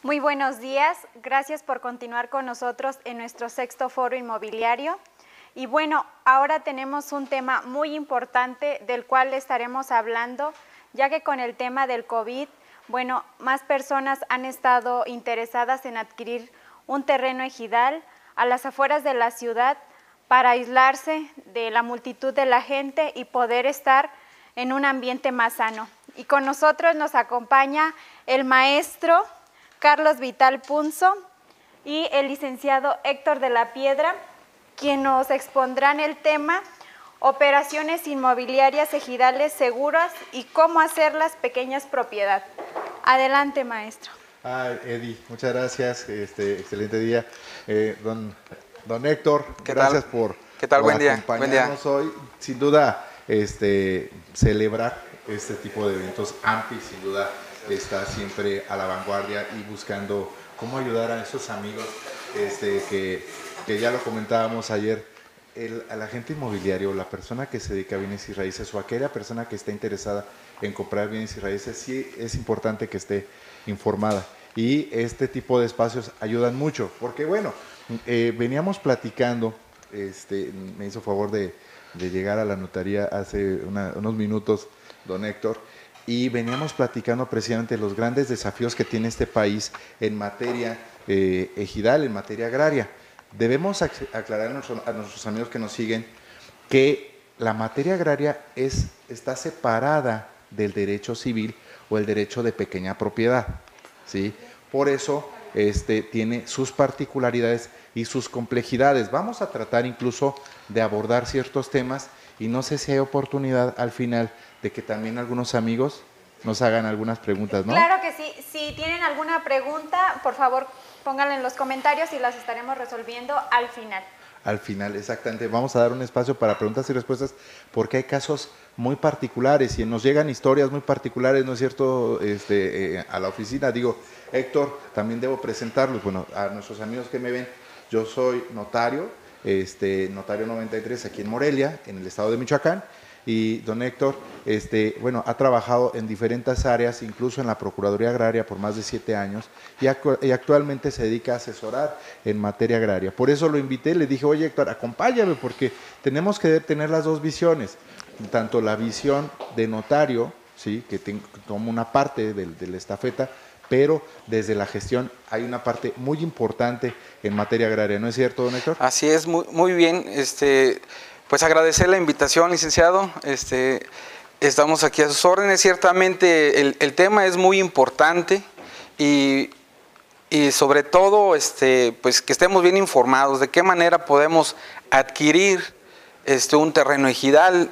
Muy buenos días, gracias por continuar con nosotros en nuestro sexto foro inmobiliario. Y bueno, ahora tenemos un tema muy importante del cual estaremos hablando, ya que con el tema del COVID, bueno, más personas han estado interesadas en adquirir un terreno ejidal a las afueras de la ciudad para aislarse de la multitud de la gente y poder estar en un ambiente más sano. Y con nosotros nos acompaña el maestro Carlos Vital Punzo y el licenciado Héctor de la Piedra, quien nos expondrán el tema operaciones inmobiliarias ejidales seguras y cómo hacerlas pequeñas propiedad. Adelante, maestro. Eddie, muchas gracias, excelente día. Don Héctor, ¿Qué gracias tal? por, ¿Qué tal? por Buen día. acompañarnos hoy. Sin duda, celebrar este tipo de eventos, AMPI, sin duda, está siempre a la vanguardia y buscando cómo ayudar a esos amigos que ya lo comentábamos ayer, al agente inmobiliario, la persona que se dedica a bienes y raíces o aquella persona que está interesada en comprar bienes y raíces, sí es importante que esté informada. Y este tipo de espacios ayudan mucho, porque bueno, veníamos platicando, me hizo favor de llegar a la notaría hace unos minutos, don Héctor, y veníamos platicando precisamente los grandes desafíos que tiene este país en materia ejidal, en materia agraria. Debemos aclarar a nuestros amigos que nos siguen que la materia agraria está separada del derecho civil o el derecho de pequeña propiedad, ¿sí? Por eso tiene sus particularidades y sus complejidades. Vamos a tratar incluso de abordar ciertos temas y no sé si hay oportunidad al final de que también algunos amigos nos hagan algunas preguntas, ¿no? Claro que sí. Si tienen alguna pregunta, por favor, pónganla en los comentarios y las estaremos resolviendo al final. Al final, exactamente. Vamos a dar un espacio para preguntas y respuestas porque hay casos muy particulares y nos llegan historias muy particulares, ¿no es cierto? A la oficina, digo, Héctor, también debo presentarlos. Bueno, a nuestros amigos que me ven, yo soy notario, notario 93 aquí en Morelia, en el estado de Michoacán. Y don Héctor, bueno, ha trabajado en diferentes áreas, incluso en la Procuraduría Agraria por más de 7 años y actualmente se dedica a asesorar en materia agraria. Por eso lo invité, le dije, oye Héctor, acompáñame porque tenemos que tener las dos visiones, tanto la visión de notario, ¿sí? Que toma una parte de la estafeta, pero desde la gestión hay una parte muy importante en materia agraria, ¿no es cierto, don Héctor? Así es, muy bien. Pues agradecer la invitación, licenciado. Estamos aquí a sus órdenes. Ciertamente el tema es muy importante y sobre todo pues que estemos bien informados de qué manera podemos adquirir un terreno ejidal.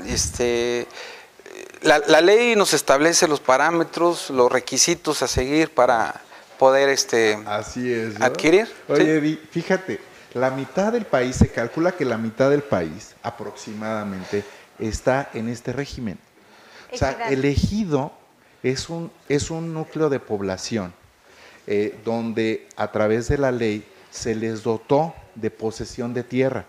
La ley nos establece los parámetros, los requisitos a seguir para poder Así es, ¿no? adquirir. Oye, ¿sí? fíjate, la mitad del país, se calcula que la mitad del país aproximadamente está en este régimen. O sea, el ejido es un núcleo de población donde a través de la ley se les dotó de posesión de tierra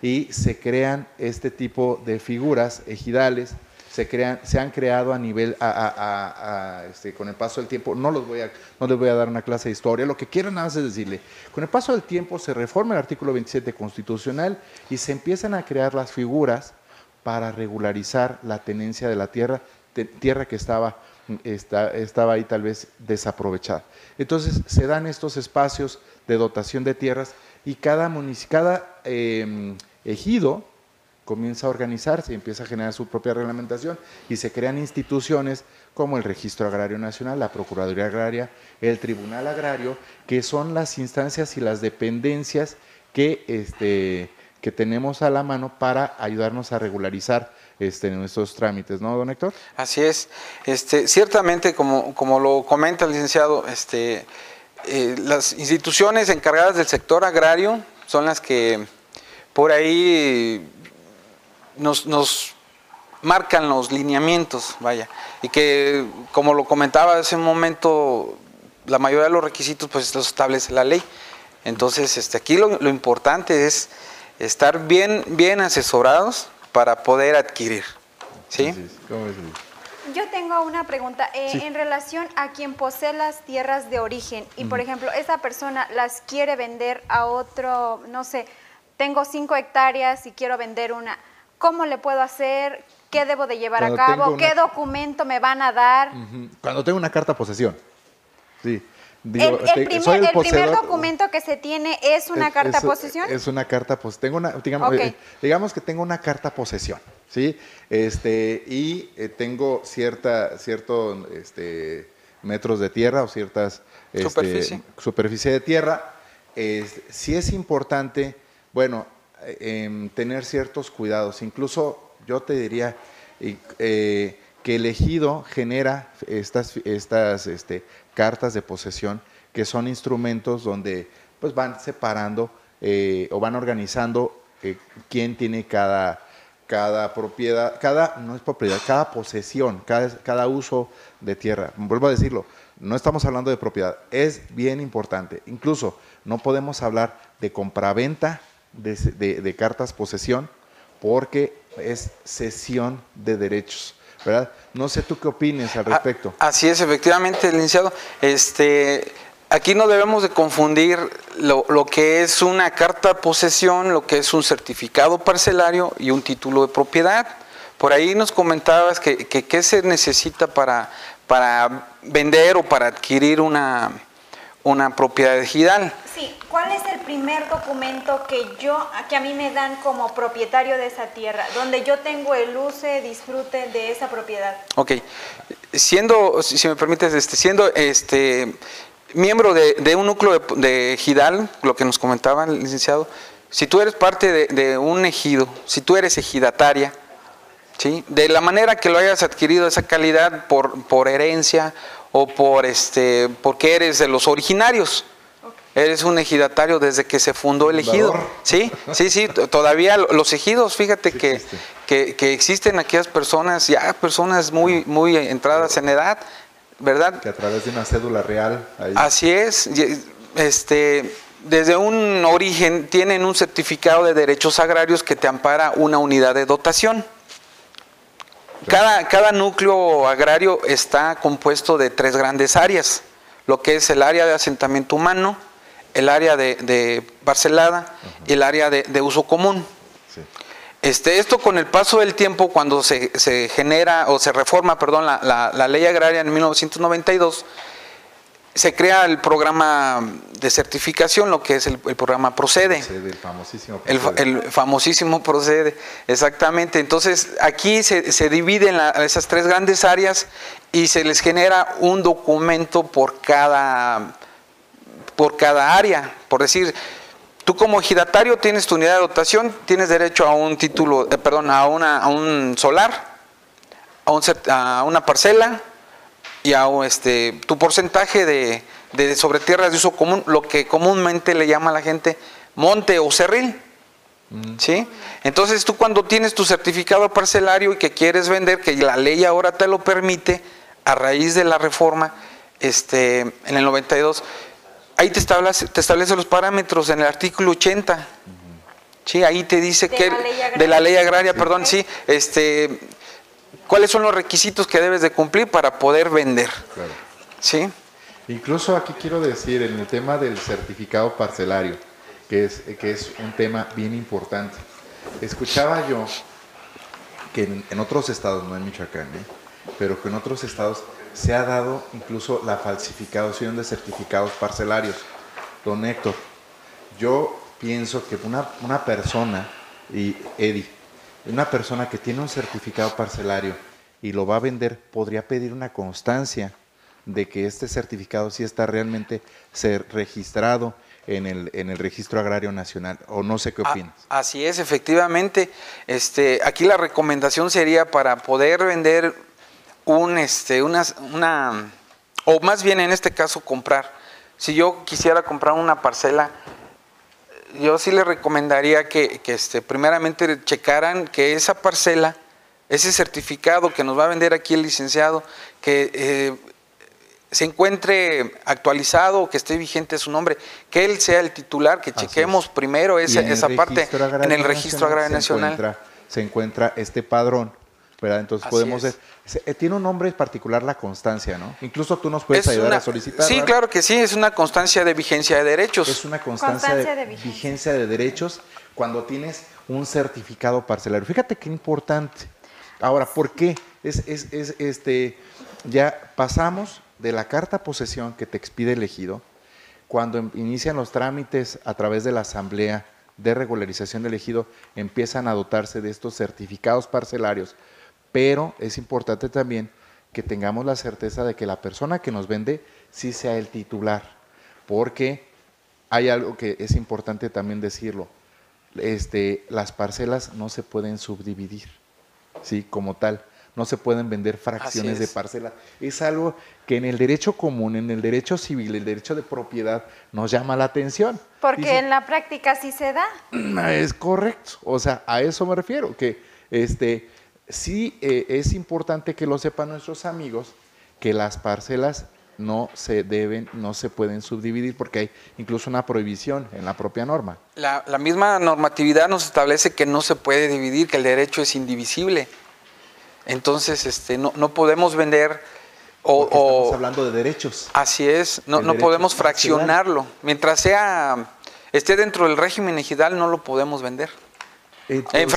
y se crean este tipo de figuras ejidales. Se han creado a nivel, con el paso del tiempo, no les voy a dar una clase de historia, lo que quiero nada más es decirle, con el paso del tiempo se reforma el artículo 27 constitucional y se empiezan a crear las figuras para regularizar la tenencia de la tierra que estaba ahí tal vez desaprovechada. Entonces se dan estos espacios de dotación de tierras y cada ejido comienza a organizarse y empieza a generar su propia reglamentación y se crean instituciones como el Registro Agrario Nacional, la Procuraduría Agraria, el Tribunal Agrario, que son las instancias y las dependencias que tenemos a la mano para ayudarnos a regularizar nuestros trámites, ¿no, don Héctor? Así es. Ciertamente, como lo comenta el licenciado, las instituciones encargadas del sector agrario son las que por ahí nos marcan los lineamientos, vaya, y que como lo comentaba hace un momento, la mayoría de los requisitos pues los establece la ley. Entonces aquí lo importante es estar bien asesorados para poder adquirir, ¿sí? ¿Cómo es? Yo tengo una pregunta Sí. en relación a quien posee las tierras de origen y, por ejemplo, esa persona las quiere vender a otro, no sé, tengo 5 hectáreas y quiero vender una. ¿Cómo le puedo hacer? ¿Qué debo de llevar Cuando a cabo? tengo una- ¿Qué documento me van a dar? Ujú. Cuando tengo una carta posesión. Sí. El, Digo, soy el primer poseedor. documento que se tiene es una carta posesión. Es una carta posesión. Tengo una, digamos, Ok. digamos que tengo una carta posesión, ¿sí? Y tengo ciertos metros de tierra o ciertas superficie de tierra. Sí es importante, bueno, tener ciertos cuidados. Incluso yo te diría que el ejido genera estas cartas de posesión, que son instrumentos donde pues van separando o van organizando quién tiene cada propiedad, no es propiedad, cada posesión, cada uso de tierra. Vuelvo a decirlo, no estamos hablando de propiedad, es bien importante. Incluso no podemos hablar de compraventa de cartas posesión porque es cesión de derechos, ¿verdad? No sé tú qué opines al respecto. Así es, efectivamente, licenciado. Aquí no debemos de confundir lo que es una carta posesión, lo que es un certificado parcelario y un título de propiedad. Por ahí nos comentabas que qué se necesita para vender o para adquirir una propiedad ejidal. Sí, ¿cuál es el primer documento que a mí me dan como propietario de esa tierra, donde yo tengo el uso, disfrute de esa propiedad? Ok, siendo, si me permites, siendo miembro de un núcleo de ejidal, lo que nos comentaba el licenciado, si tú eres parte de un ejido, si tú eres ejidataria, ¿sí? De la manera que lo hayas adquirido esa calidad por herencia o porque eres de los originarios. Eres un ejidatario desde que se fundó el ejido. Sí, todavía los ejidos, fíjate que existen aquellas personas, ya personas muy entradas en edad, ¿verdad? Que a través de una cédula real. Ahí. Así es, desde un origen tienen un certificado de derechos agrarios que te ampara una unidad de dotación. Cada núcleo agrario está compuesto de 3 grandes áreas, lo que es el área de asentamiento humano, el área de parcelada y el área de uso común. Sí. Esto con el paso del tiempo, cuando se genera o se reforma, perdón, la ley agraria en 1992, se crea el programa de certificación, lo que es el programa Procede. El famosísimo Procede. El famosísimo Procede, exactamente. Entonces, aquí se dividen esas 3 grandes áreas y se les genera un documento por cada área. Por decir, tú como ejidatario tienes tu unidad de dotación, tienes derecho a un título, a un solar, a una parcela y a tu porcentaje de sobre tierras de uso común, lo que comúnmente le llama a la gente monte o cerril. ¿Sí? Entonces tú cuando tienes tu certificado parcelario y que quieres vender, que la ley ahora te lo permite, a raíz de la reforma en el 92, ahí te establece los parámetros en el artículo 80. Sí, ahí te dice de la ley agraria, perdón, sí, cuáles son los requisitos que debes de cumplir para poder vender. Claro. ¿Sí? Incluso aquí quiero decir, en el tema del certificado parcelario, que es un tema bien importante. Escuchaba yo que en otros estados, no en Michoacán, pero que en otros estados se ha dado incluso la falsificación de certificados parcelarios. Don Héctor, yo pienso que una persona, y Eddie, una persona que tiene un certificado parcelario y lo va a vender, podría pedir una constancia de que este certificado sí está realmente registrado en el Registro Agrario Nacional, o no sé qué opinas. Así es, efectivamente. Aquí la recomendación sería para poder vender o más bien en este caso comprar. Si yo quisiera comprar una parcela, yo sí le recomendaría que primeramente checaran que esa parcela, ese certificado que nos va a vender aquí el licenciado, que se encuentre actualizado, que esté vigente su nombre, que él sea el titular, que chequemos primero esa parte en el Registro Agrario Nacional. Se encuentra este padrón ¿verdad? Entonces Así podemos es. tiene un nombre particular la constancia, ¿no? Incluso tú nos puedes Es ayudar una- a solicitar. Sí, claro que sí, es una constancia de vigencia de derechos. Es una constancia de vigencia. vigencia de derechos cuando tienes un certificado parcelario. Fíjate qué importante. Ahora, ¿por qué? Ya pasamos de la carta posesión que te expide el ejido, cuando inician los trámites a través de la asamblea de regularización del ejido, empiezan a dotarse de estos certificados parcelarios, pero es importante también que tengamos la certeza de que la persona que nos vende sí sea el titular, porque hay algo que es importante también decirlo, las parcelas no se pueden subdividir, ¿sí? Como tal, no se pueden vender fracciones de parcela. Es algo que en el derecho común, en el derecho civil, el derecho de propiedad, nos llama la atención. Porque Dice, en la práctica sí se da. es correcto, o sea, a eso me refiero, que sí es importante que lo sepan nuestros amigos, que las parcelas no se pueden subdividir porque hay incluso una prohibición en la propia norma. La misma normatividad nos establece que no se puede dividir, que el derecho es indivisible. Entonces, no podemos vender estamos hablando de derechos. Así es, no podemos fraccionarlo. Mientras esté dentro del régimen ejidal, no lo podemos vender. Entonces, en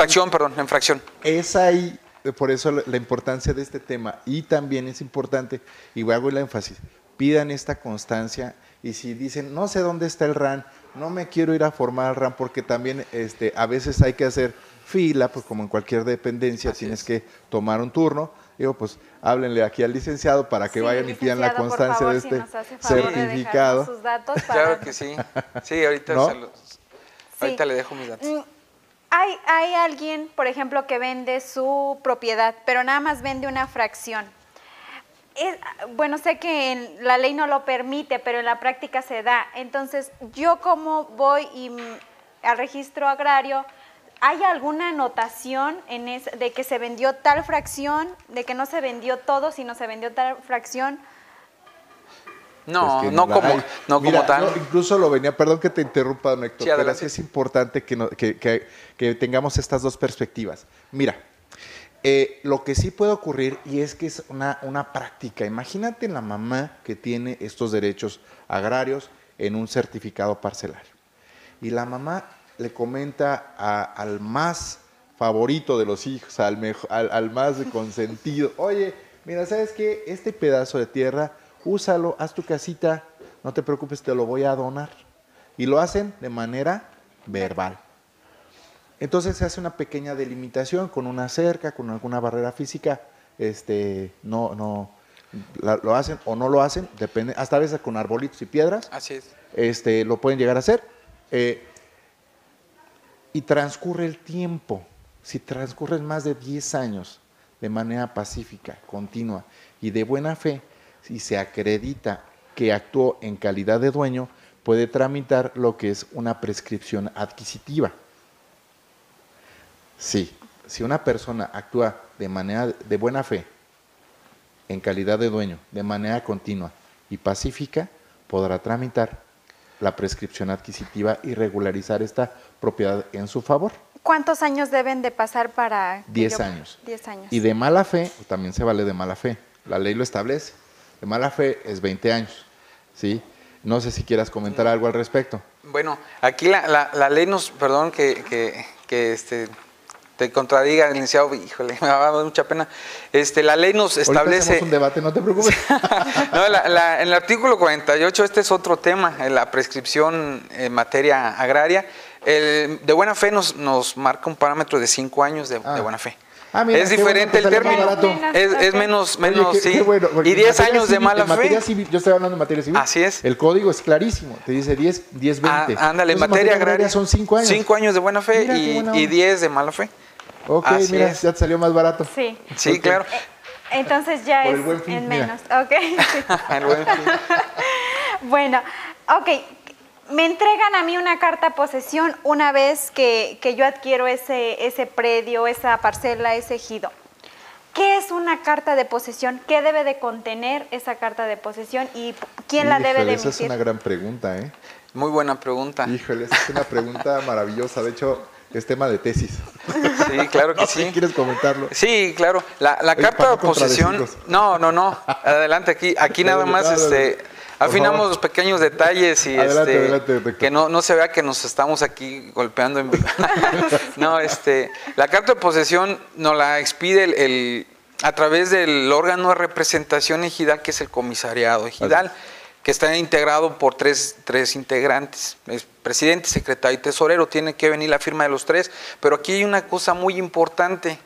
fracción. Es ahí, por eso la importancia de este tema. Y también es importante, y hago el énfasis, pidan esta constancia, y si dicen, no sé dónde está el RAN, no me quiero ir a formar al RAN, porque también a veces hay que hacer fila, pues como en cualquier dependencia tienes que tomar un turno. Digo, pues háblenle aquí al licenciado para que vayan y pidan la constancia de este certificado. Sus datos para... Claro que sí. Sí, ahorita, ¿no? ahorita le dejo mis datos. Hay alguien, por ejemplo, que vende su propiedad, pero nada más vende una fracción. Bueno, sé que la ley no lo permite, pero en la práctica se da. Entonces, yo como voy al registro agrario, ¿hay alguna anotación de que se vendió tal fracción, de que no se vendió todo, sino se vendió tal fracción? No, Pues no como Mira, tal. Incluso lo venía, perdón que te interrumpa, don Héctor, Sí, pero adelante. sí es importante que tengamos estas dos perspectivas. Mira, lo que sí puede ocurrir, y es que es una práctica, imagínate la mamá que tiene estos derechos agrarios en un certificado parcelario, y la mamá le comenta al más favorito de los hijos, al más consentido, oye, mira, ¿sabes qué? Este pedazo de tierra, úsalo, haz tu casita, no te preocupes, te lo voy a donar. Y lo hacen de manera verbal. Entonces se hace una pequeña delimitación con una cerca, con alguna barrera física, lo hacen o no lo hacen, depende, hasta a veces con arbolitos y piedras. Así es. Lo pueden llegar a hacer. Y transcurre el tiempo. Si transcurren más de 10 años de manera pacífica, continua y de buena fe, si se acredita que actuó en calidad de dueño, puede tramitar lo que es una prescripción adquisitiva. Sí, si una persona actúa de manera de buena fe, en calidad de dueño, de manera continua y pacífica, podrá tramitar la prescripción adquisitiva y regularizar esta propiedad en su favor. ¿Cuántos años deben de pasar para...? 10 años. 10 años. Y de mala fe, también se vale de mala fe, la ley lo establece. De mala fe es 20 años, ¿sí? No sé si quieras comentar algo al respecto. Bueno, aquí la ley nos, perdón que te contradiga, licenciado, híjole, me va a dar mucha pena. La ley nos Ahorita establece... hacemos un debate, no te preocupes. No, en el artículo 48, este es otro tema, la prescripción en materia agraria. De buena fe nos marca un parámetro de 5 años de buena fe. Mira, es diferente bueno, el término, okay. Es menos, Oye, qué bueno, y 10 años de mala en materia fe. Civil, yo estoy hablando de materia civil. Así es. El código es clarísimo, te dice 10, 20. Ándale, en Entonces, materia agraria son 5 años. 5 años de buena fe. Mira, y 10 de mala fe. Ok, Así mira, es. ya te salió más barato. Sí. Sí, Okay. claro. Entonces ya Por es el buen fin, en mira. menos. Ok. El buen fin. Bueno, ok. Me entregan a mí una carta de posesión una vez que yo adquiero ese predio, esa parcela, ese ejido. ¿Qué es una carta de posesión? ¿Qué debe de contener esa carta de posesión? ¿Y quién la debe de emitir? Esa es una gran pregunta, ¿eh? Muy buena pregunta. Híjole, esa es una pregunta maravillosa. De hecho, es tema de tesis. Sí, claro que No, sí. ¿Quieres comentarlo? Sí, claro. La carta de posesión. No. Adelante, aquí nada más afinamos los pequeños detalles y adelante, que no se vea que nos estamos aquí golpeando en vivo. No, la carta de posesión nos la expide a través del órgano de representación ejidal, que es el comisariado ejidal, que está integrado por tres integrantes, es presidente, secretario y tesorero. Tiene que venir la firma de los tres, pero aquí hay una cosa muy importante.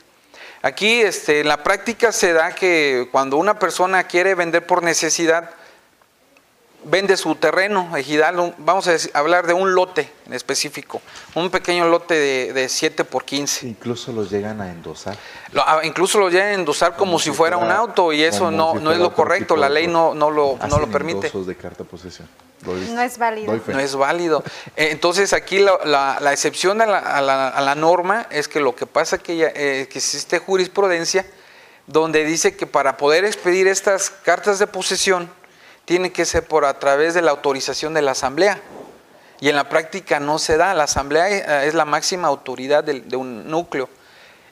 Aquí en la práctica se da que cuando una persona quiere vender por necesidad, vende su terreno ejidal, vamos a hablar de un lote en específico, un pequeño lote de 7 por 15. Incluso los llegan a endosar. Incluso lo llegan a endosar como si fuera un auto, y eso no es lo correcto, la ley no lo permite. Endosos de carta de posesión. No es válido. No es válido. Entonces aquí la excepción a la norma es que lo que pasa es que existe jurisprudencia donde dice que para poder expedir estas cartas de posesión tiene que ser a través de la autorización de la asamblea, y en la práctica no se da. La asamblea es la máxima autoridad de un núcleo,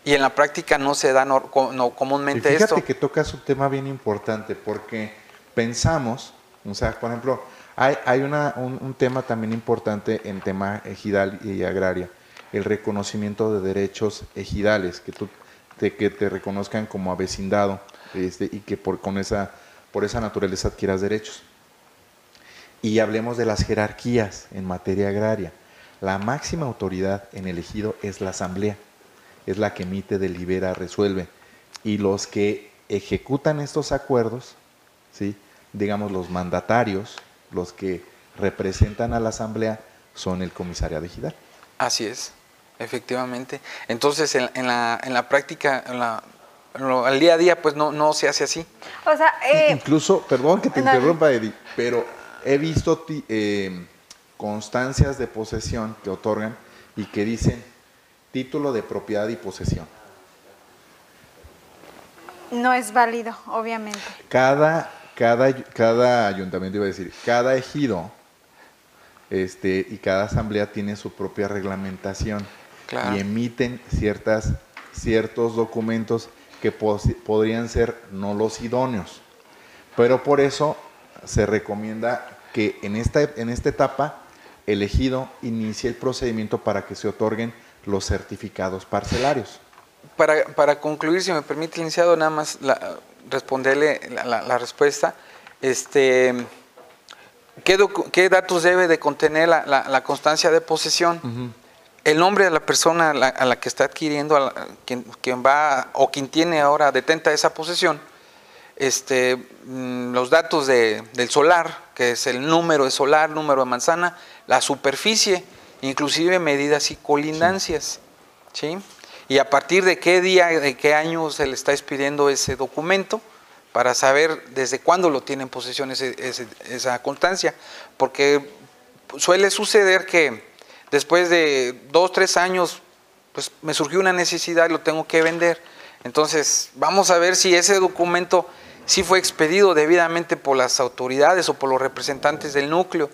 y en la práctica no se da comúnmente esto. Fíjate que tocas un tema bien importante, porque pensamos, o sea, por ejemplo, hay un tema también importante en tema ejidal y agraria, el reconocimiento de derechos ejidales, que te reconozcan como avecindado, y que por esa naturaleza adquieras derechos. Y hablemos de las jerarquías en materia agraria. La máxima autoridad en el ejido es la asamblea, es la que emite, delibera, resuelve. Y los que ejecutan estos acuerdos, ¿sí?, digamos los mandatarios, los que representan a la asamblea, son el comisariado ejidal. Así es, efectivamente. Entonces en la práctica, al día a día, pues no se hace así. O sea, incluso, perdón que te interrumpa, Eddie, pero he visto constancias de posesión que otorgan y que dicen título de propiedad y posesión. No es válido, obviamente. Cada ayuntamiento, iba a decir, cada ejido y cada asamblea tiene su propia reglamentación. Claro. Y emiten ciertos documentos que podrían ser no los idóneos, pero por eso se recomienda que en esta etapa el ejido inicie el procedimiento para que se otorguen los certificados parcelarios. Para concluir, si me permite, licenciado, nada más responderle la respuesta. ¿Qué datos debe de contener la constancia de posesión? Uh-huh. El nombre de la persona a la que está adquiriendo, quien va o quien tiene ahora detenta esa posesión, los datos del solar, que es el número de solar, número de manzana, la superficie, inclusive medidas y colindancias, ¿sí? Y a partir de qué día, de qué año se le está expidiendo ese documento, para saber desde cuándo lo tiene en posesión esa constancia, porque suele suceder que después de 2 o 3 años, pues me surgió una necesidad y lo tengo que vender. Entonces, vamos a ver si ese documento sí fue expedido debidamente por las autoridades o por los representantes del núcleo.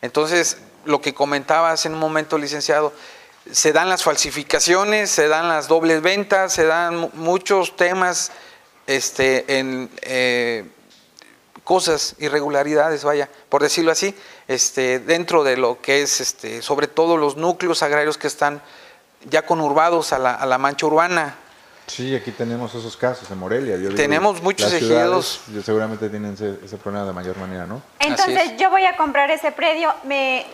Entonces, lo que comentaba hace un momento, licenciado, se dan las falsificaciones, se dan las dobles ventas, se dan muchos temas, cosas, irregularidades, vaya, por decirlo así, dentro de lo que es, sobre todo los núcleos agrarios que están ya conurbados a la mancha urbana. Sí, aquí tenemos esos casos en Morelia. Tenemos muchos ejidos. Seguramente tienen ese problema de mayor manera, ¿no? Entonces, yo voy a comprar ese predio, me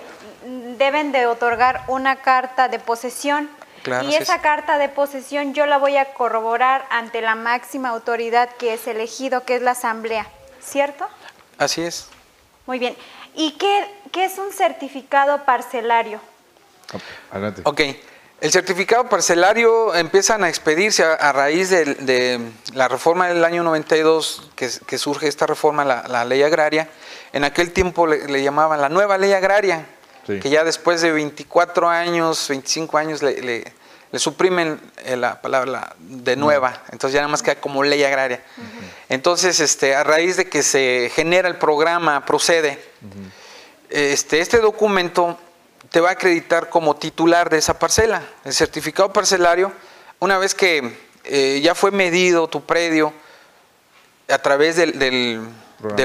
deben de otorgar una carta de posesión. Claro, y esa carta de posesión yo la voy a corroborar ante la máxima autoridad que es el ejido, que es la asamblea, ¿cierto? Así es. Muy bien. ¿Y qué es un certificado parcelario? Adelante. Ok. El certificado parcelario empiezan a expedirse a raíz de la reforma del año 92, que surge esta reforma, la ley agraria. En aquel tiempo le llamaban la nueva ley agraria, sí, que ya después de 24 años, 25 años le suprimen la palabra de nueva, entonces ya nada más queda como ley agraria. Uh-huh. Entonces, a raíz de que se genera el programa Procede, este documento te va a acreditar como titular de esa parcela. El certificado parcelario, una vez que ya fue medido tu predio a través del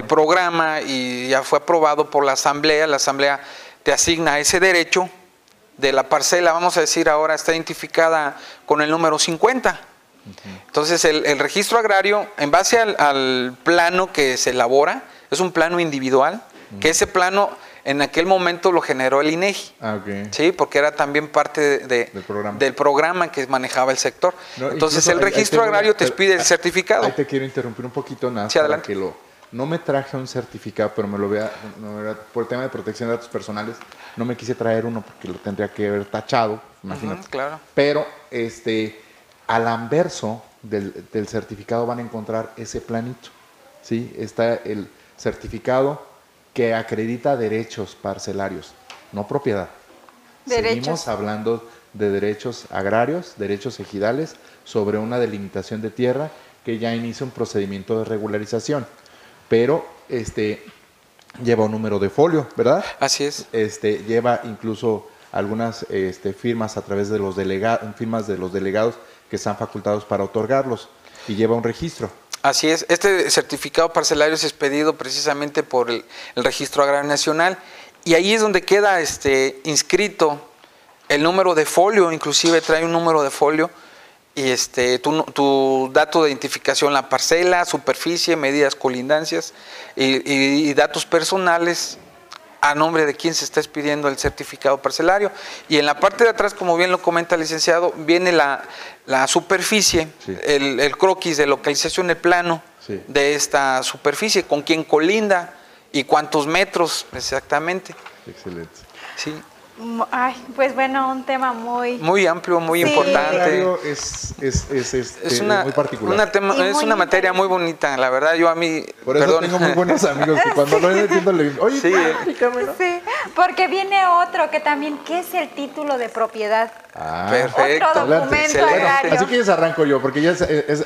programa y ya fue aprobado por la asamblea te asigna ese derecho de la parcela, vamos a decir ahora está identificada con el número 50. Entonces el registro agrario, en base al plano que se elabora, es un plano individual, que ese plano en aquel momento lo generó el INEGI, ¿sí? Porque era también parte del programa que manejaba el sector. No, entonces el registro agrario te pide el certificado. Ahí te quiero interrumpir un poquito nada, sí, para que no me traje un certificado, pero me lo vea, por el tema de protección de datos personales, no me quise traer uno porque lo tendría que haber tachado, imagínate. Claro. Pero al anverso del certificado van a encontrar ese planito, ¿sí? Está el certificado que acredita derechos parcelarios, no propiedad. Seguimos hablando de derechos agrarios, derechos ejidales, sobre una delimitación de tierra que ya inicia un procedimiento de regularización. Pero lleva un número de folio, ¿verdad? Así es. Lleva incluso algunas firmas a través de los delegados que están facultados para otorgarlos, y lleva un registro. Así es. Este certificado parcelario es expedido precisamente por el Registro Agrario Nacional, y ahí es donde queda inscrito el número de folio, inclusive trae un número de folio, y tu dato de identificación, la parcela, superficie, medidas, colindancias y datos personales a nombre de quien se está expidiendo el certificado parcelario. Y en la parte de atrás, como bien lo comenta el licenciado, viene la superficie, sí, el croquis de localización, el plano, sí, de esta superficie, con quién colinda y cuántos metros exactamente. Excelente. Sí. Ay, pues bueno, un tema muy amplio, muy importante. Es muy particular. Es una materia muy bonita, la verdad. Yo a mí, por eso tengo muy buenos amigos que cuando lo entiendo le digo, oye, sí, sí, porque viene otro que también, ¿qué es el título de propiedad? Perfecto. Otro documento agrario. Bueno, así que ya arranco yo, porque ya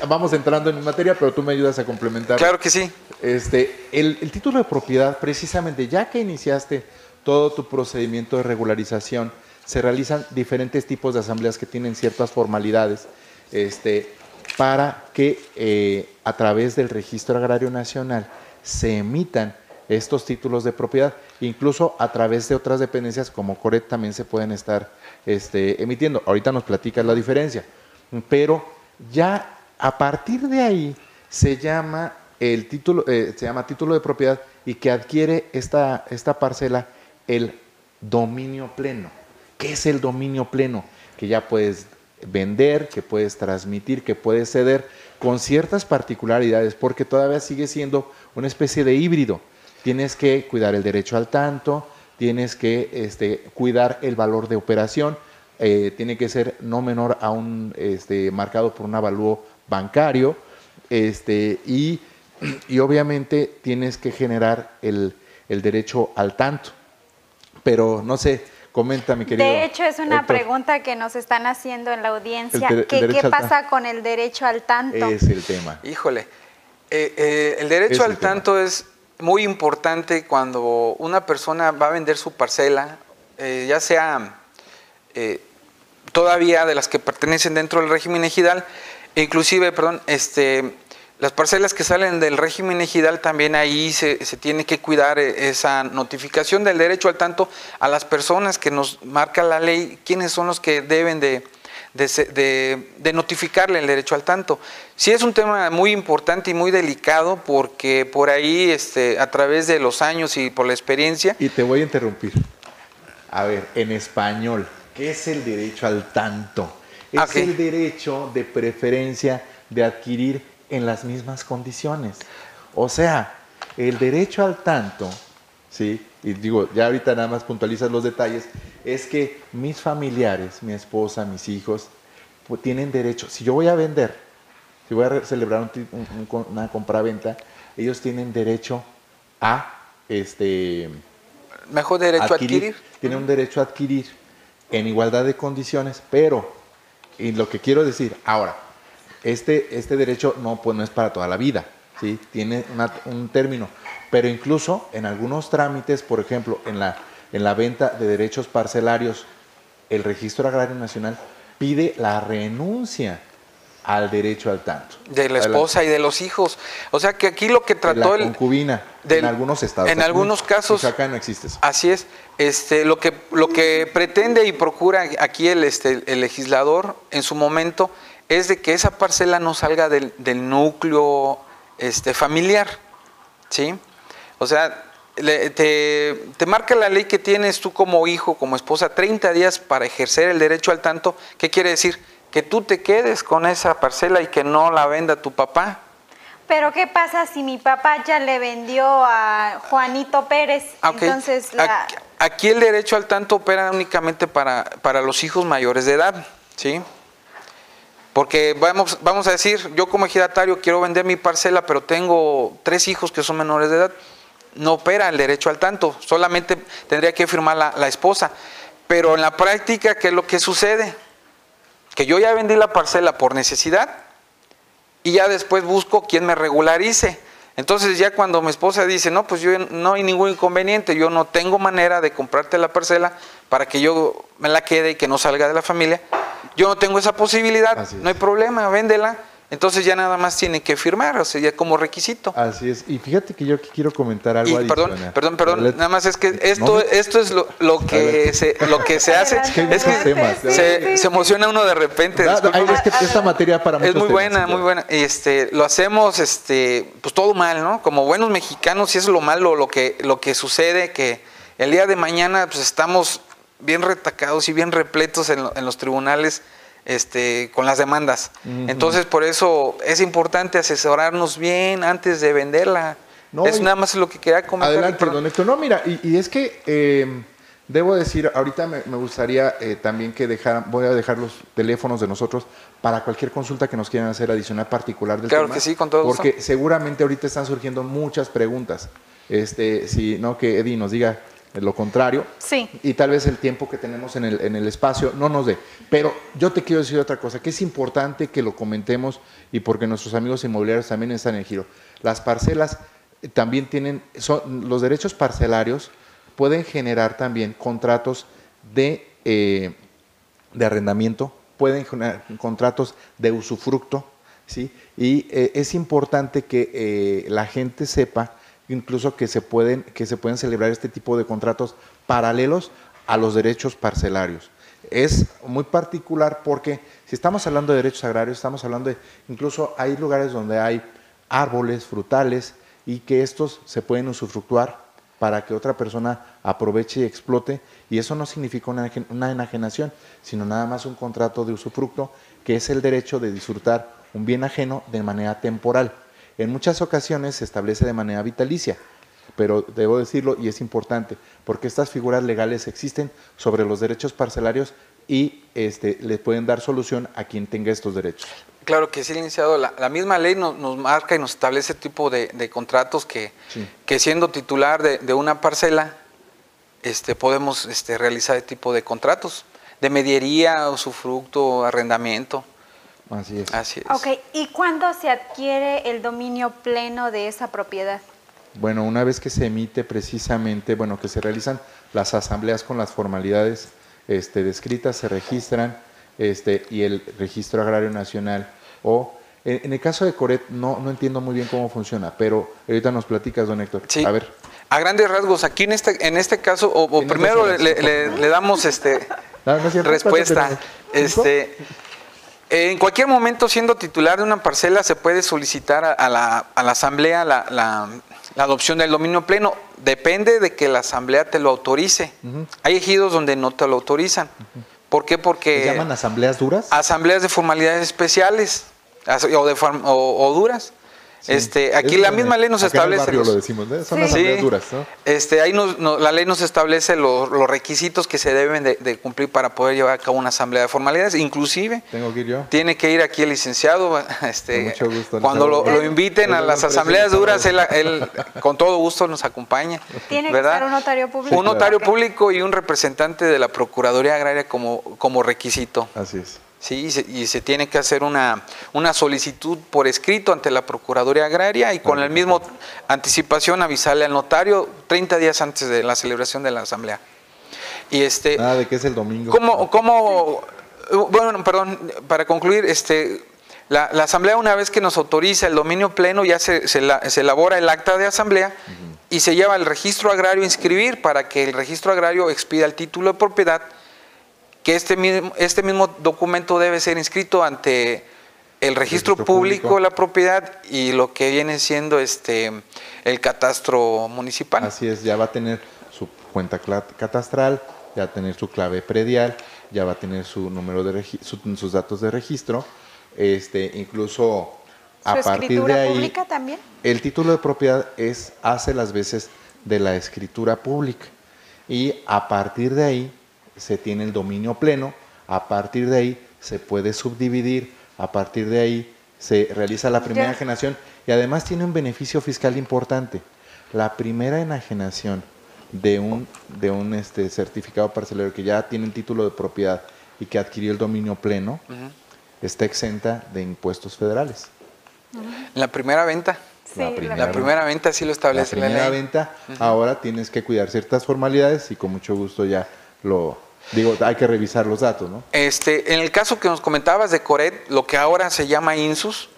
vamos entrando en mi materia, pero tú me ayudas a complementar. Claro que sí. El título de propiedad, precisamente, ya que iniciaste todo tu procedimiento de regularización, se realizan diferentes tipos de asambleas que tienen ciertas formalidades para que a través del Registro Agrario Nacional se emitan estos títulos de propiedad. Incluso a través de otras dependencias como CORET también se pueden estar emitiendo. Ahorita nos platicas la diferencia, pero ya a partir de ahí se llama título de propiedad, y que adquiere esta parcela el dominio pleno. ¿Qué es el dominio pleno? Que ya puedes vender, que puedes transmitir, que puedes ceder, con ciertas particularidades, porque todavía sigue siendo una especie de híbrido. Tienes que cuidar el derecho al tanto, tienes que cuidar el valor de operación, tiene que ser no menor a un marcado por un avalúo bancario, y obviamente tienes que generar el derecho al tanto. Pero no sé, comenta, mi querido. De hecho, es una Héctor, pregunta que nos están haciendo en la audiencia. ¿Qué pasa con el derecho al tanto? Es el tema. Híjole, el derecho al tanto es muy importante cuando una persona va a vender su parcela, ya sea todavía de las que pertenecen dentro del régimen ejidal, inclusive, las parcelas que salen del régimen ejidal, también ahí se tiene que cuidar esa notificación del derecho al tanto a las personas que nos marca la ley, quiénes son los que deben de notificarle el derecho al tanto. Sí, es un tema muy importante y muy delicado, porque por ahí, a través de los años y por la experiencia... Y te voy a interrumpir. A ver, en español, ¿qué es el derecho al tanto? Es el derecho de preferencia de adquirir en las mismas condiciones. O sea, el derecho al tanto, ¿sí? Y digo, ya ahorita nada más puntualizas los detalles, es que mis familiares, mi esposa, mis hijos, pues, tienen derecho. Si yo voy a vender, si voy a celebrar una compraventa, ellos tienen derecho a mejor derecho a adquirir. Tienen un derecho a adquirir en igualdad de condiciones, pero, y lo que quiero decir ahora, este derecho no es para toda la vida, ¿sí? Tiene un término, pero incluso en algunos trámites, por ejemplo, en la en la venta de derechos parcelarios, el Registro Agrario Nacional pide la renuncia al derecho al tanto. De la esposa y de los hijos. O sea que aquí lo que trató la concubina, en algunos estados. En algunos casos. Acá no existe eso. Así es. Lo que pretende y procura aquí el legislador en su momento es de que esa parcela no salga del núcleo familiar, ¿sí? O sea, te marca la ley que tienes tú como hijo, como esposa, 30 días para ejercer el derecho al tanto. ¿Qué quiere decir? Que tú te quedes con esa parcela y que no la venda tu papá. Pero ¿qué pasa si mi papá ya le vendió a Juanito Pérez? Okay. Entonces aquí el derecho al tanto opera únicamente para los hijos mayores de edad, ¿sí? Porque vamos a decir, yo como ejidatario quiero vender mi parcela, pero tengo 3 hijos que son menores de edad. No opera el derecho al tanto, solamente tendría que firmar la esposa. Pero en la práctica, ¿qué es lo que sucede? Que yo ya vendí la parcela por necesidad y ya después busco quien me regularice. Entonces ya cuando mi esposa dice, no, pues yo no hay ningún inconveniente, yo no tengo manera de comprarte la parcela para que yo me la quede y que no salga de la familia, yo no tengo esa posibilidad, no hay problema, véndela. Entonces ya nada más tiene que firmar, o sea, ya como requisito. Así es. Y fíjate que yo quiero comentar algo adicional. Perdón, nada más es que esto es lo que se hace. Se emociona uno de repente. Es que esta materia para muchos es muy buena, muy buena. Lo hacemos pues todo mal, ¿no? Como buenos mexicanos, y eso es lo malo, lo que sucede, que el día de mañana pues estamos bien retacados y bien repletos en los tribunales. Con las demandas. Entonces, por eso es importante asesorarnos bien antes de venderla. Eso nada más es lo que quería comentar. Adelante, don Héctor. No, mira, y es que debo decir, ahorita me gustaría también que voy a dejar los teléfonos de nosotros para cualquier consulta que nos quieran hacer adicional particular del tema. Claro que sí, con todo gusto. Porque seguramente ahorita están surgiendo muchas preguntas. Si no, que Eddie nos diga lo contrario, sí. Y tal vez el tiempo que tenemos en el espacio no nos dé. Pero yo te quiero decir otra cosa, que es importante que lo comentemos y porque nuestros amigos inmobiliarios también están en el giro. Las parcelas también los derechos parcelarios pueden generar también contratos de arrendamiento, pueden generar contratos de usufructo, ¿sí? Y es importante que la gente sepa incluso que se pueden celebrar este tipo de contratos paralelos a los derechos parcelarios. Es muy particular porque si estamos hablando de derechos agrarios, estamos hablando incluso hay lugares donde hay árboles, frutales, y que estos se pueden usufructuar para que otra persona aproveche y explote, y eso no significa una enajenación, sino nada más un contrato de usufructo, que es el derecho de disfrutar un bien ajeno de manera temporal. En muchas ocasiones se establece de manera vitalicia, pero debo decirlo y es importante, porque estas figuras legales existen sobre los derechos parcelarios y le pueden dar solución a quien tenga estos derechos. Claro que sí, licenciado. La misma ley nos marca y nos establece tipo de contratos que siendo titular de una parcela, podemos realizar este tipo de contratos, de mediería, usufructo, arrendamiento. Así es. Así es. Ok, ¿y cuándo se adquiere el dominio pleno de esa propiedad? Bueno, una vez que se emite precisamente, que se realizan las asambleas con las formalidades descritas, se registran y el Registro Agrario Nacional en el caso de Coret no entiendo muy bien cómo funciona, pero ahorita nos platicas, don Héctor. Sí. A ver. A grandes rasgos, aquí en este caso, primero le damos respuesta. En cualquier momento, siendo titular de una parcela, se puede solicitar a la asamblea la adopción del dominio pleno. Depende de que la asamblea te lo autorice. Hay ejidos donde no te lo autorizan. ¿Por qué? Porque ¿se llaman asambleas duras? Asambleas de formalidades especiales o duras. Sí. Aquí la misma ley nos establece. En el barrio lo decimos, ¿no? Son asambleas duras, ¿no? Ahí la ley nos establece los requisitos que se deben de cumplir para poder llevar a cabo una asamblea de formalidades. Inclusive, ¿tengo que ir yo? Tiene que ir aquí el licenciado. Mucho gusto. Cuando lo inviten a las asambleas duras, él con todo gusto nos acompaña. Tiene que estar un notario público. Un notario público y un representante de la Procuraduría Agraria como requisito. Así es. Sí, y se tiene que hacer una solicitud por escrito ante la Procuraduría Agraria y con el mismo anticipación avisarle al notario 30 días antes de la celebración de la asamblea. Y ¿de qué es el domingo? Bueno, perdón, para concluir, la asamblea, una vez que nos autoriza el dominio pleno, ya se elabora el acta de asamblea y se lleva al registro agrario a inscribir para que el registro agrario expida el título de propiedad, que este mismo documento debe ser inscrito ante el registro público de la propiedad y lo que viene siendo el catastro municipal. Así es, ya va a tener su cuenta catastral, ya va a tener su clave predial, ya va a tener su número de sus datos de registro, incluso a partir de ahí, pública también. El título de propiedad hace las veces de la escritura pública y a partir de ahí se tiene el dominio pleno, a partir de ahí se puede subdividir, a partir de ahí se realiza la primera enajenación y además tiene un beneficio fiscal importante. La primera enajenación de un certificado parcelero que ya tiene un título de propiedad y que adquirió el dominio pleno, está exenta de impuestos federales. La primera venta. Sí, la primera venta sí lo establece la ley. La primera venta, ahora tienes que cuidar ciertas formalidades y con mucho gusto ya hay que revisar los datos, ¿no? En el caso que nos comentabas de Coret, lo que ahora se llama INSUS,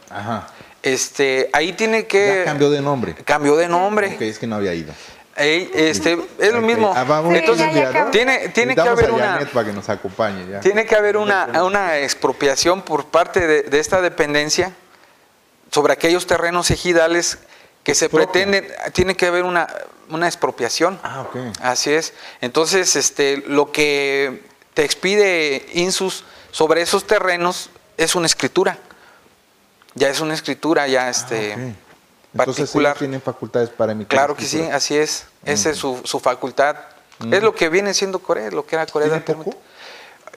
ahí tiene que... Ya cambió de nombre. Cambió de nombre. Ok, es que no había ido. Es lo mismo. Entonces, tiene que haber para que nos acompañe ya. Tiene que haber una expropiación por parte de esta dependencia sobre aquellos terrenos ejidales que se pretenden. Tiene que haber una expropiación. Ok. Así es. Entonces, lo que te expide INSUS sobre esos terrenos es una escritura. Ya es una escritura, ya Entonces, particular. ellos tienen facultades para emitir. Claro que sí, así es. Esa es su facultad. Es lo que viene siendo Corea, lo que era Corea. ¿Tiene poco?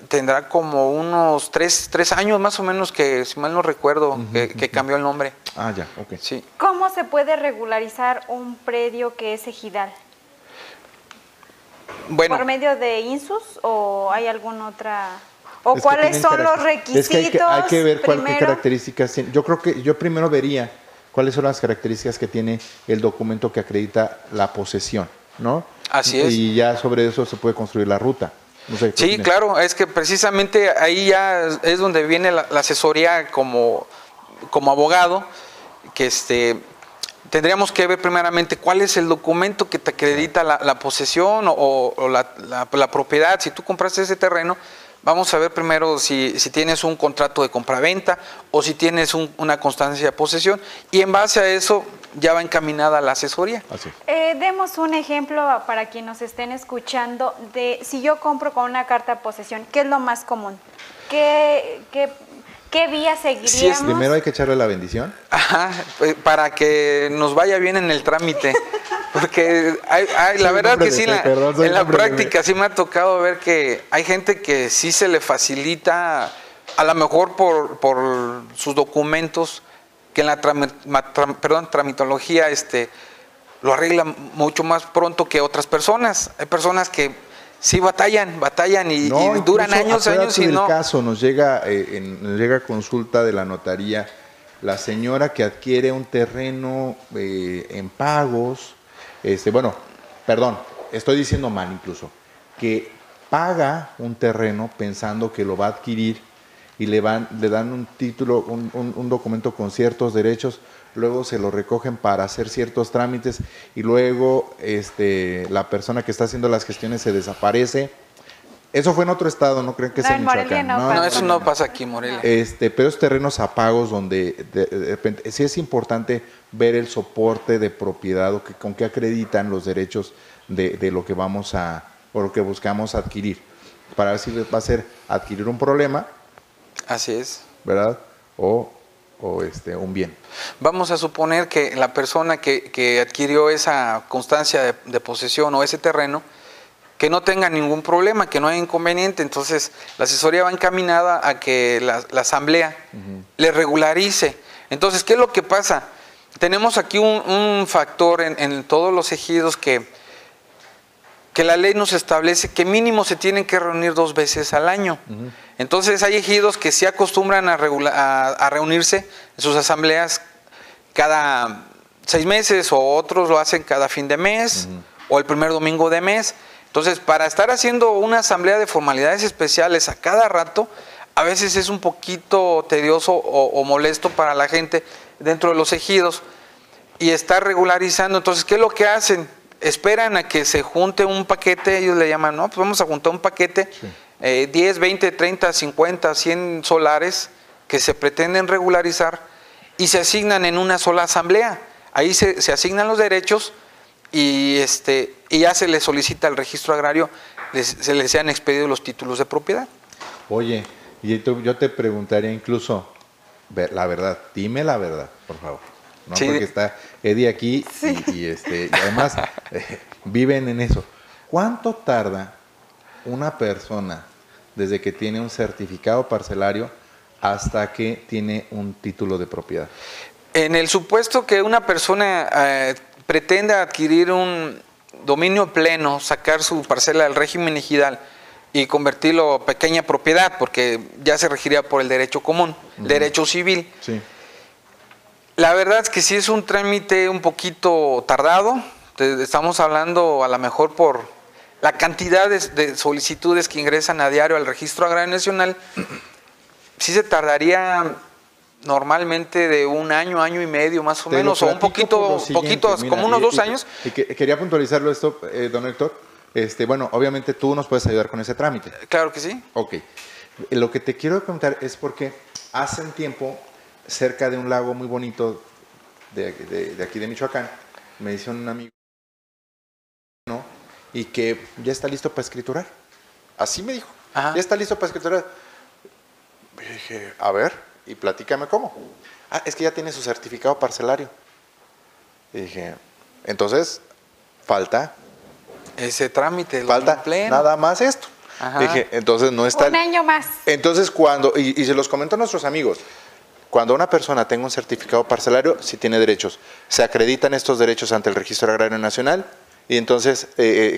Tendrá como unos 3 años más o menos, que si mal no recuerdo, que cambió el nombre. Ah, ya, ok. Sí. ¿Cómo se puede regularizar un predio que es ejidal? Bueno, ¿Por medio de INSUS o hay alguna otra...? ¿O cuáles son los requisitos? Es que hay que ver qué primero? características tiene. Yo primero vería cuáles son las características que tiene el documento que acredita la posesión, ¿no? Así es. Y ya sobre eso se puede construir la ruta. No sé, sí, claro, es que precisamente ahí ya es donde viene la asesoría como abogado, que tendríamos que ver primeramente cuál es el documento que te acredita la posesión o la propiedad. Si tú compraste ese terreno, vamos a ver primero si tienes un contrato de compraventa o si tienes una constancia de posesión, y en base a eso ya va encaminada la asesoría. Así. Demos un ejemplo para quienes nos estén escuchando de si yo compro con una carta de posesión, ¿qué es lo más común? ¿Qué vía seguiríamos? Primero hay que echarle la bendición. Ajá, para que nos vaya bien en el trámite. Porque la verdad que sí, en la práctica sí me ha tocado ver que hay gente que sí se le facilita, a lo mejor por sus documentos, que en la tramitología lo arregla mucho más pronto que otras personas. Hay personas que sí batallan y duran años y no. En el caso nos llega consulta de la notaría, la señora que adquiere un terreno en pagos, estoy diciendo mal incluso, que paga un terreno pensando que lo va a adquirir y le dan un título, un documento con ciertos derechos, luego se lo recogen para hacer ciertos trámites y luego la persona que está haciendo las gestiones se desaparece. Eso fue en otro estado, no creen que sea en Michoacán. No, eso no pasa aquí en Morelia. Pero es terrenos a pagos donde de repente sí es importante ver el soporte de propiedad o con qué acreditan los derechos de lo que vamos o lo que buscamos adquirir, para ver si va a ser adquirir un problema. Así es. ¿Verdad? O un bien. Vamos a suponer que la persona que adquirió esa constancia de posesión o ese terreno, que no tenga ningún problema, que no haya inconveniente, entonces la asesoría va encaminada a que la asamblea le regularice. Entonces, ¿qué es lo que pasa? Tenemos aquí un factor en todos los ejidos que la ley nos establece que mínimo se tienen que reunir 2 veces al año. Entonces hay ejidos que sí acostumbran a reunirse en sus asambleas cada 6 meses, o otros lo hacen cada fin de mes o el primer domingo de mes. Entonces, para estar haciendo una asamblea de formalidades especiales a cada rato, a veces es un poquito tedioso o molesto para la gente dentro de los ejidos y estar regularizando. Entonces, ¿qué es lo que hacen? Esperan a que se junte un paquete, ellos le llaman, no, pues vamos a juntar un paquete, sí. 10, 20, 30, 50, 100 solares que se pretenden regularizar y se asignan en una sola asamblea. Ahí se asignan los derechos y ya se les solicita al registro agrario, se les sean expedidos los títulos de propiedad. Oye, y yo te preguntaría incluso, la verdad, dime la verdad, por favor. ¿No? Sí. Porque está Eddie aquí, sí. y además viven en eso. ¿Cuánto tarda una persona desde que tiene un certificado parcelario hasta que tiene un título de propiedad? En el supuesto que una persona pretenda adquirir un dominio pleno, sacar su parcela del régimen ejidal y convertirlo a pequeña propiedad, porque ya se regiría por el derecho común, derecho civil. Sí. La verdad es que sí es un trámite un poquito tardado. Estamos hablando a lo mejor por la cantidad de solicitudes que ingresan a diario al Registro Agrario Nacional. Sí se tardaría normalmente de un año, año y medio más o menos, o un poquito, mira, como unos 2 años. Quería puntualizarlo esto, don Héctor. Bueno, obviamente tú nos puedes ayudar con ese trámite. Claro que sí. Ok. Lo que te quiero preguntar es porque hace un tiempo, cerca de un lago muy bonito de aquí de Michoacán, me dice un amigo, ¿no? Y que ya está listo para escriturar. Así me dijo. Ajá. Ya está listo para escriturar. Y dije, a ver, y platícame cómo. Es que ya tiene su certificado parcelario. Y dije, entonces, falta ese trámite. Falta nada más esto. Ajá. Dije, entonces no está... Un año más. Entonces cuando, y se los comento a nuestros amigos, cuando una persona tenga un certificado parcelario, sí tiene derechos. Se acreditan estos derechos ante el Registro Agrario Nacional y entonces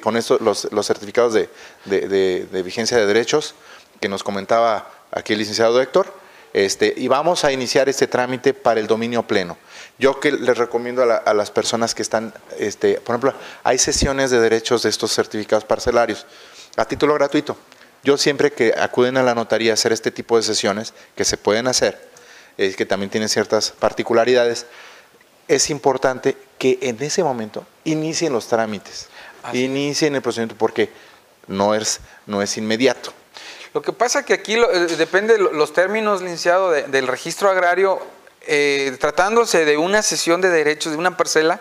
con esto los certificados de vigencia de derechos que nos comentaba aquí el licenciado Héctor, y vamos a iniciar este trámite para el dominio pleno. Yo que les recomiendo a las personas que están, por ejemplo, hay sesiones de derechos de estos certificados parcelarios a título gratuito. Yo siempre que acuden a la notaría a hacer este tipo de sesiones, que se pueden hacer, que también tienen ciertas particularidades, es importante que en ese momento inicien los trámites, inicien el procedimiento, porque no es inmediato. Lo que pasa es que aquí depende de los términos, licenciado, del registro agrario, tratándose de una cesión de derechos de una parcela,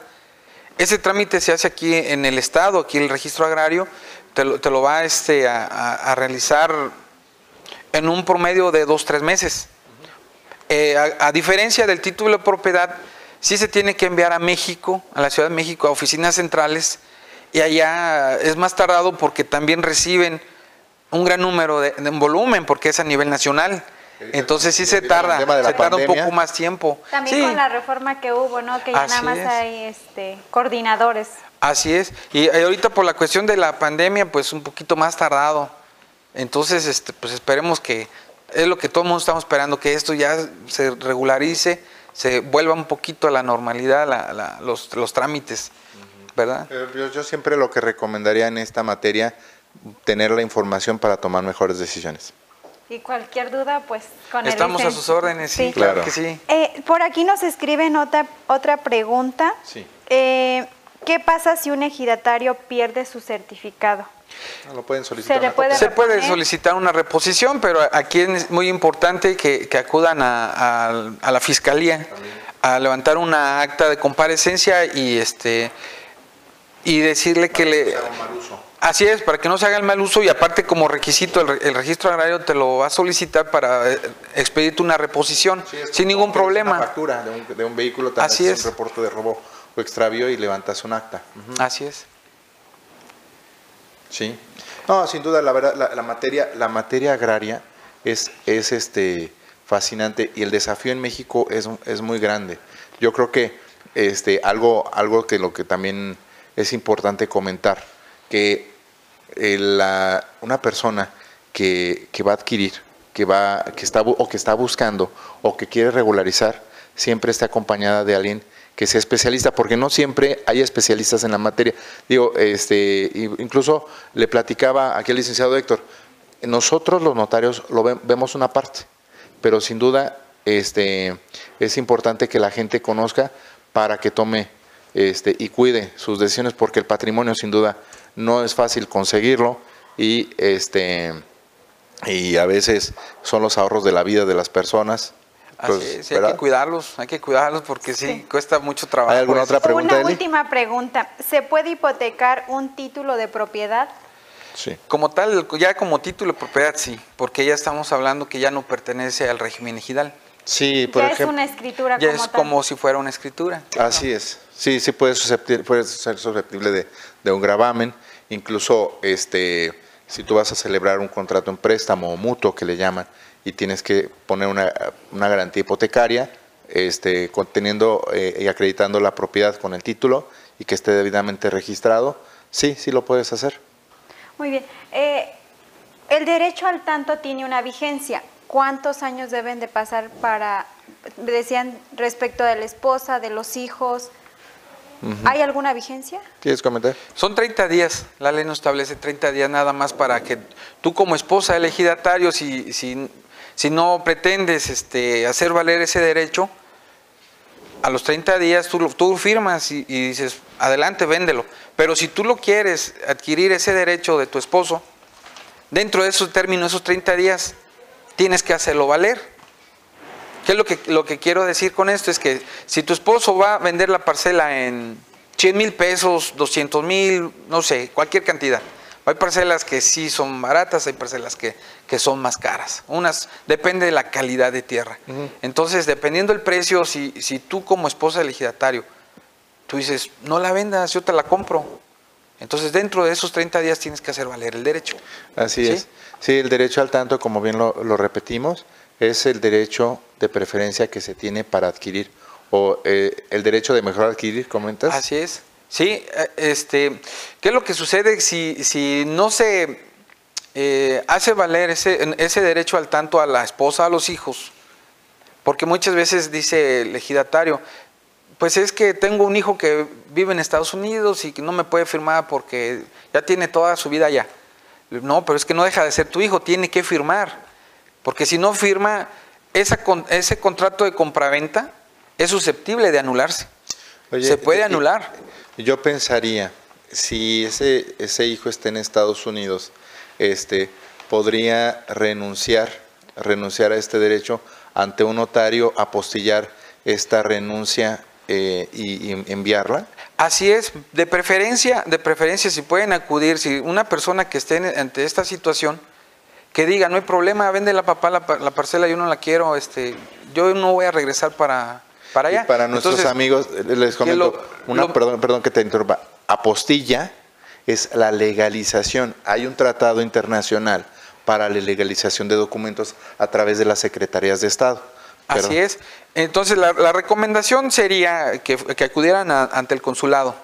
ese trámite se hace aquí en el Estado, aquí el registro agrario te lo va a realizar en un promedio de 2-3 meses. A diferencia del título de propiedad, sí se tiene que enviar a México, a la Ciudad de México, a oficinas centrales, y allá es más tardado porque también reciben un gran número de volumen, porque es a nivel nacional. Entonces sí se tarda un poco más tiempo. También con la reforma que hubo, ¿no? Que ya nada más hay coordinadores. Así es. Y ahorita por la cuestión de la pandemia, pues un poquito más tardado. Entonces, pues esperemos que, es lo que todo el mundo estamos esperando, que esto ya se regularice, se vuelva un poquito a la normalidad los trámites, ¿verdad? Yo siempre lo que recomendaría en esta materia, tener la información para tomar mejores decisiones. Y cualquier duda, pues con Estamos a sus órdenes, sí, claro que sí. Por aquí nos escriben otra pregunta. Sí. ¿Qué pasa si un ejidatario pierde su certificado? Lo pueden solicitar. Se puede solicitar una reposición, pero aquí es muy importante que acudan a la fiscalía a levantar una acta de comparecencia y decirle que le... Así es, para que no se haga el mal uso, y aparte como requisito el registro agrario te lo va a solicitar para expedirte una reposición, sin ningún problema. Una factura de un vehículo, también es un reporte de robo o extravío y levantas un acta. Así es. Sí. No, sin duda, la verdad, la materia agraria es fascinante, y el desafío en México es muy grande. Yo creo que algo que lo que también es importante comentar, que una persona que va a adquirir, que está buscando o que quiere regularizar, siempre esté acompañada de alguien que sea especialista, porque no siempre hay especialistas en la materia. Digo, incluso le platicaba aquí al licenciado Héctor, nosotros los notarios vemos una parte, pero sin duda es importante que la gente conozca para que tome y cuide sus decisiones, porque el patrimonio sin duda no es fácil conseguirlo y a veces son los ahorros de la vida de las personas. Así es, sí, hay que cuidarlos porque sí, cuesta mucho trabajo. ¿Hay alguna otra pregunta, Una Eli? última pregunta, ¿se puede hipotecar un título de propiedad? Sí. Como tal, ya como título de propiedad sí, porque ya estamos hablando que ya no pertenece al régimen ejidal. Sí, por Ya ejemplo. es una escritura Ya como es tal. como si fuera una escritura. Así es. Sí, sí puede ser susceptible de un gravamen. Incluso si tú vas a celebrar un contrato en préstamo o mutuo que le llaman y tienes que poner una garantía hipotecaria, conteniendo y acreditando la propiedad con el título y que esté debidamente registrado, sí lo puedes hacer. Muy bien. El derecho al tanto tiene una vigencia. ¿Cuántos años deben de pasar decían respecto de la esposa, de los hijos? ¿Hay alguna vigencia? ¿Quieres comentar? Son 30 días, la ley nos establece 30 días nada más para que tú como esposa del ejidatario, si no pretendes hacer valer ese derecho, a los 30 días tú firmas y dices, adelante, véndelo. Pero si tú lo quieres adquirir ese derecho de tu esposo, dentro de esos términos, esos 30 días, tienes que hacerlo valer. ¿Qué es lo que quiero decir con esto? Es que si tu esposo va a vender la parcela en 100,000 pesos, 200,000, no sé, cualquier cantidad. Hay parcelas que sí son baratas, hay parcelas que son más caras. Unas depende de la calidad de tierra. Entonces, dependiendo del precio, si tú como esposa del ejidatario, tú dices, no la vendas, yo te la compro. Entonces, dentro de esos 30 días tienes que hacer valer el derecho. Así ¿Sí? es. Sí, el derecho al tanto, como bien lo repetimos, es el derecho de preferencia que se tiene para adquirir, o el derecho de mejor adquirir, ¿comentas? Así es. Sí, ¿qué es lo que sucede si no se hace valer ese derecho al tanto a la esposa, a los hijos? Porque muchas veces dice el ejidatario, pues es que tengo un hijo que vive en Estados Unidos y que no me puede firmar porque ya tiene toda su vida allá. No, pero es que no deja de ser tu hijo, tiene que firmar. Porque si no firma, ese contrato de compraventa es susceptible de anularse. Oye, se puede anular. Yo pensaría, si ese hijo está en Estados Unidos, podría renunciar a este derecho ante un notario, apostillar esta renuncia y enviarla. Así es, de preferencia si pueden acudir, si una persona que esté ante esta situación, que diga, no hay problema, vende la papá la parcela, yo no la quiero, yo no voy a regresar para allá. Y para nuestros amigos, les comento, perdón que te interrumpa, apostilla es la legalización. Hay un tratado internacional para la legalización de documentos a través de las secretarías de Estado. Así es. Entonces, la recomendación sería que acudieran ante el consulado.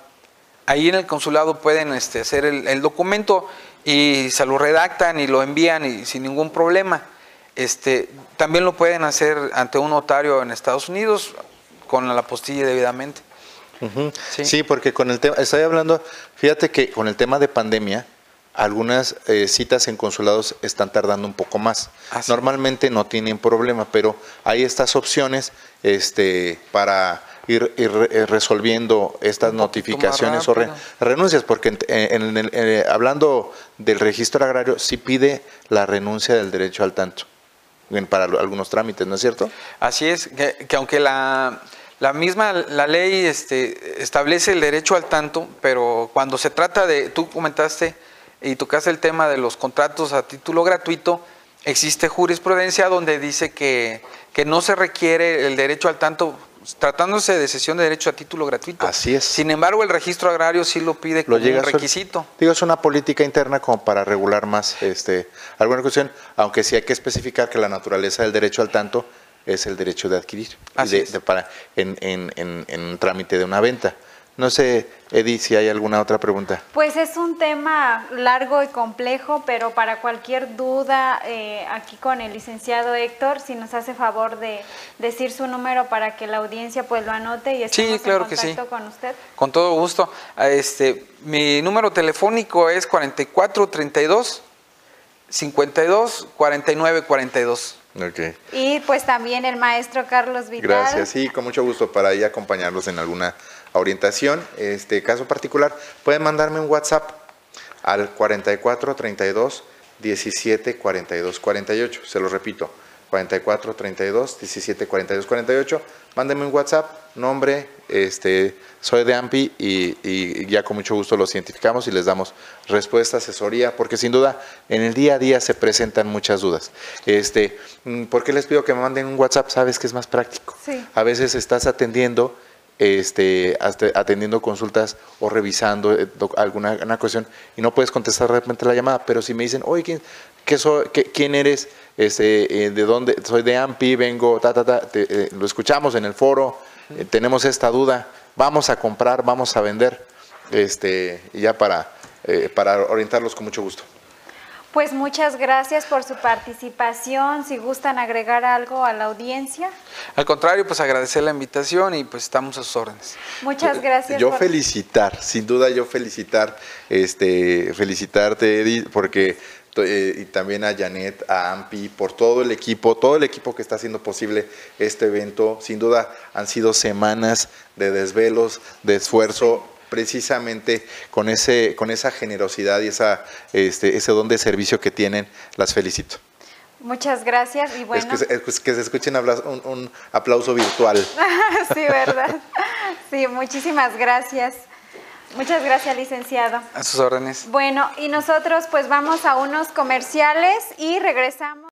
Ahí en el consulado pueden hacer el documento y se lo redactan y lo envían y sin ningún problema. También lo pueden hacer ante un notario en Estados Unidos con la apostilla debidamente. Sí, porque con el tema, estoy hablando, fíjate que con el tema de pandemia, algunas citas en consulados están tardando un poco más. Normalmente no tienen problema, pero hay estas opciones para ir resolviendo estas notificaciones o renuncias, porque hablando del registro agrario, sí pide la renuncia del derecho al tanto para algunos trámites, ¿no es cierto? Así es, que aunque la ley establece el derecho al tanto, pero cuando se trata de, tú comentaste y tocaste el tema de los contratos a título gratuito, existe jurisprudencia donde dice que no se requiere el derecho al tanto tratándose de cesión de derecho a título gratuito. Así es. Sin embargo, el registro agrario sí lo pide como un requisito. Digo, es una política interna como para regular más alguna cuestión, aunque sí hay que especificar que la naturaleza del derecho al tanto es el derecho de adquirir en un trámite de una venta. No sé, Edith, si hay alguna otra pregunta. Pues es un tema largo y complejo, pero para cualquier duda, aquí con el licenciado Héctor, si nos hace favor de decir su número para que la audiencia pues lo anote y estemos Sí, claro en que contacto sí. con usted. Con todo gusto. Mi número telefónico es 4432 52 49 42. Okay. Y pues también el maestro Carlos Vital. Gracias, sí, con mucho gusto para ahí acompañarlos en alguna orientación. Caso particular, pueden mandarme un WhatsApp al 44 32 17 42 48. Se lo repito, 44 32 17 42 48. Mándenme un WhatsApp, nombre, soy de AMPI y ya con mucho gusto los identificamos y les damos respuesta, asesoría, porque sin duda en el día a día se presentan muchas dudas. ¿Por qué les pido que me manden un WhatsApp? Sabes que es más práctico. Sí. A veces estás atendiendo consultas o revisando alguna cuestión y no puedes contestar de repente la llamada, pero si me dicen, oye, ¿quién eres? ¿De dónde? Soy de AMPI, vengo, lo escuchamos en el foro, tenemos esta duda, vamos a comprar, vamos a vender, y ya para orientarlos con mucho gusto. Pues muchas gracias por su participación. Si gustan agregar algo a la audiencia. Al contrario, pues agradecer la invitación y pues estamos a sus órdenes. Muchas gracias. Felicitar, sin duda felicitarte, Edith, porque y también a Janet, a AMPI, por todo el equipo que está haciendo posible este evento. Sin duda han sido semanas de desvelos, de esfuerzo, precisamente con esa generosidad y ese don de servicio que tienen. Las felicito. Muchas gracias y bueno. Que se escuchen un aplauso virtual. Sí, ¿verdad? Sí, muchísimas gracias. Muchas gracias, licenciado. A sus órdenes. Bueno, y nosotros pues vamos a unos comerciales y regresamos.